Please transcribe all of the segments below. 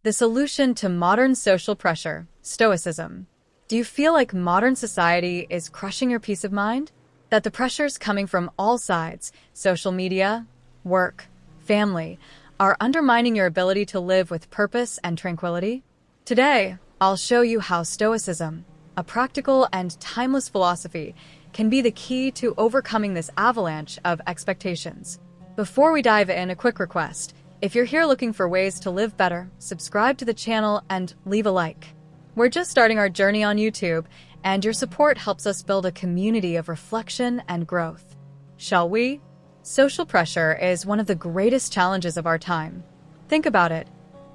The solution to modern social pressure, Stoicism. Do you feel like modern society is crushing your peace of mind? That the pressures coming from all sides, social media, work, family, are undermining your ability to live with purpose and tranquility? Today, I'll show you how Stoicism, a practical and timeless philosophy, can be the key to overcoming this avalanche of expectations. Before we dive in, a quick request. If you're here looking for ways to live better, subscribe to the channel and leave a like. We're just starting our journey on YouTube, and your support helps us build a community of reflection and growth. Shall we? Social pressure is one of the greatest challenges of our time. Think about it.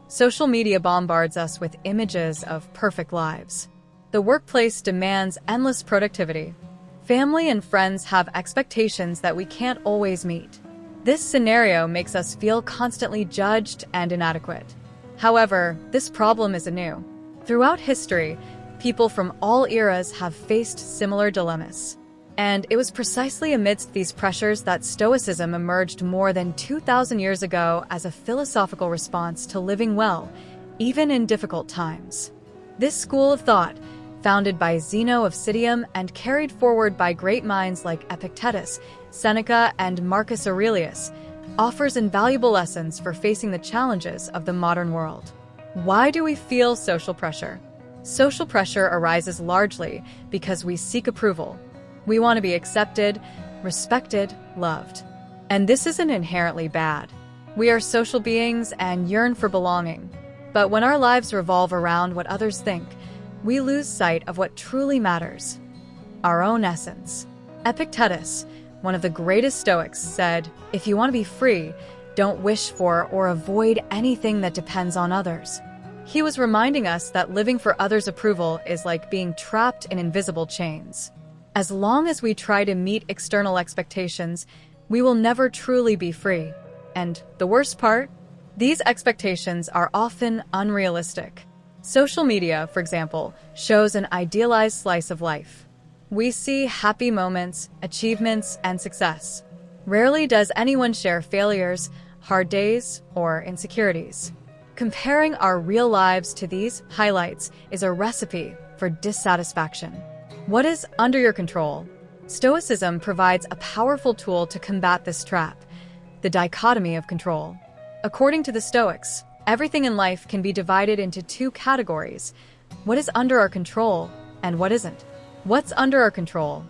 Social media bombards us with images of perfect lives. The workplace demands endless productivity. Family and friends have expectations that we can't always meet. This scenario makes us feel constantly judged and inadequate. However, this problem isn't new. Throughout history, people from all eras have faced similar dilemmas. And it was precisely amidst these pressures that Stoicism emerged more than 2,000 years ago as a philosophical response to living well, even in difficult times. This school of thought, founded by Zeno of Citium and carried forward by great minds like Epictetus, Seneca, and Marcus Aurelius, offers invaluable lessons for facing the challenges of the modern world. Why do we feel social pressure? Social pressure arises largely because we seek approval. We want to be accepted, respected, loved. And this isn't inherently bad. We are social beings and yearn for belonging. But when our lives revolve around what others think, we lose sight of what truly matters, our own essence. Epictetus, one of the greatest Stoics, said, "If you want to be free, don't wish for or avoid anything that depends on others." He was reminding us that living for others' approval is like being trapped in invisible chains. As long as we try to meet external expectations, we will never truly be free. And the worst part? These expectations are often unrealistic. Social media, for example, shows an idealized slice of life. We see happy moments, achievements, and success. Rarely does anyone share failures, hard days, or insecurities. Comparing our real lives to these highlights is a recipe for dissatisfaction. What is under your control? Stoicism provides a powerful tool to combat this trap, the dichotomy of control. According to the Stoics, everything in life can be divided into two categories: what is under our control and what isn't. What's under our control?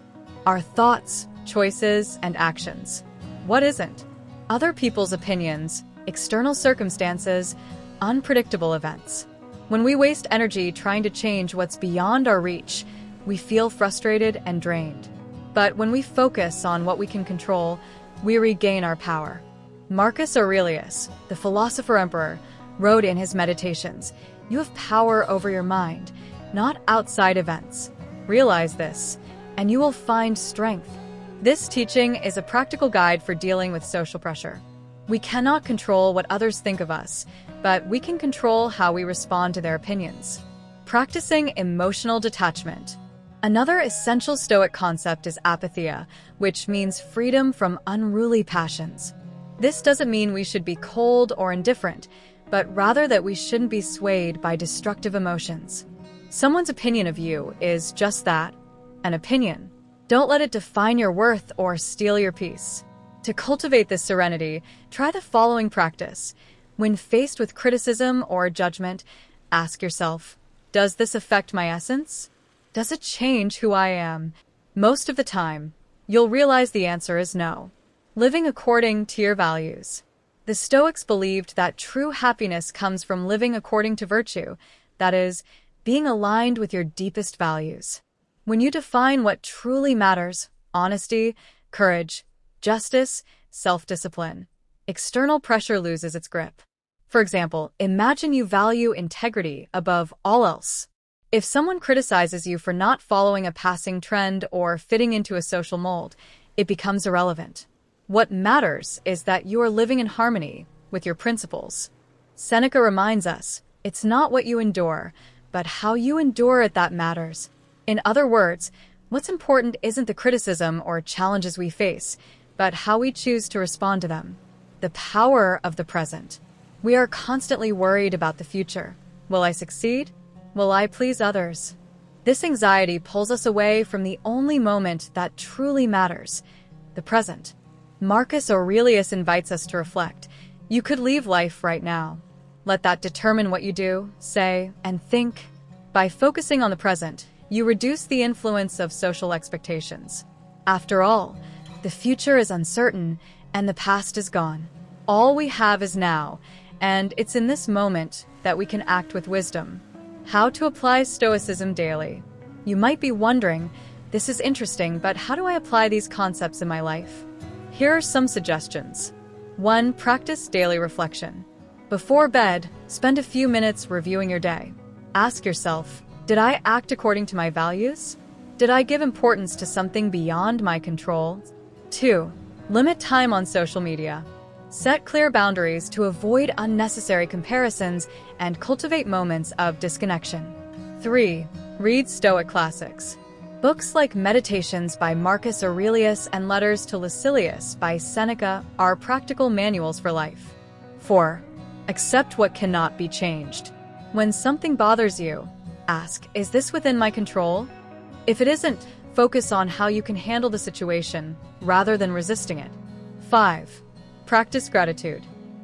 Our thoughts, choices, and actions. What isn't? Other people's opinions, external circumstances, unpredictable events. When we waste energy trying to change what's beyond our reach, we feel frustrated and drained. But when we focus on what we can control, we regain our power. Marcus Aurelius, the philosopher emperor, wrote in his Meditations, "You have power over your mind, not outside events. Realize this, and you will find strength." This teaching is a practical guide for dealing with social pressure. We cannot control what others think of us, but we can control how we respond to their opinions. Practicing emotional detachment. Another essential Stoic concept is apatheia, which means freedom from unruly passions. This doesn't mean we should be cold or indifferent, but rather that we shouldn't be swayed by destructive emotions. Someone's opinion of you is just that, an opinion. Don't let it define your worth or steal your peace. To cultivate this serenity, try the following practice. When faced with criticism or judgment, ask yourself, does this affect my essence? Does it change who I am? Most of the time, you'll realize the answer is no. Living according to your values. The Stoics believed that true happiness comes from living according to virtue, that is, being aligned with your deepest values. When you define what truly matters, honesty, courage, justice, self-discipline, external pressure loses its grip. For example, imagine you value integrity above all else. If someone criticizes you for not following a passing trend or fitting into a social mold, it becomes irrelevant. What matters is that you are living in harmony with your principles. Seneca reminds us, it's not what you endure, but how you endure it that matters. In other words, what's important isn't the criticism or challenges we face, but how we choose to respond to them. The power of the present. We are constantly worried about the future. Will I succeed? Will I please others? This anxiety pulls us away from the only moment that truly matters, the present. Marcus Aurelius invites us to reflect. You could leave life right now. Let that determine what you do, say, and think. By focusing on the present, you reduce the influence of social expectations. After all, the future is uncertain and the past is gone. All we have is now, and it's in this moment that we can act with wisdom. How to apply Stoicism daily. You might be wondering, this is interesting, but how do I apply these concepts in my life? Here are some suggestions. 1. Practice daily reflection. Before bed, spend a few minutes reviewing your day. Ask yourself, did I act according to my values? Did I give importance to something beyond my control? 2. Limit time on social media. Set clear boundaries to avoid unnecessary comparisons and cultivate moments of disconnection. 3. Read Stoic classics. Books like Meditations by Marcus Aurelius and Letters to Lucilius by Seneca are practical manuals for life. 4. Accept what cannot be changed. When something bothers you, ask, is this within my control? If it isn't, focus on how you can handle the situation rather than resisting it. 5. Practice gratitude.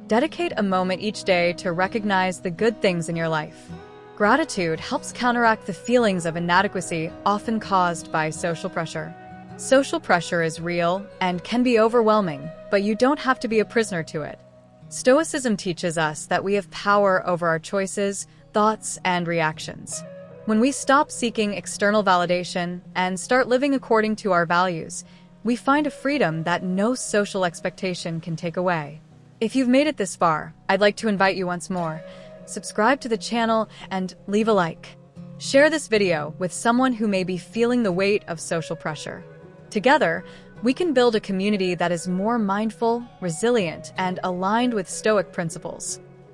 Dedicate a moment each day to recognize the good things in your life. Gratitude helps counteract the feelings of inadequacy often caused by social pressure. Social pressure is real and can be overwhelming, but you don't have to be a prisoner to it. Stoicism teaches us that we have power over our choices, thoughts, and reactions. When we stop seeking external validation and start living according to our values, we find a freedom that no social expectation can take away. If you've made it this far, I'd like to invite you once more. Subscribe to the channel and leave a like. Share this video with someone who may be feeling the weight of social pressure. Together, we can build a community that is more mindful, resilient, and aligned with Stoic principles.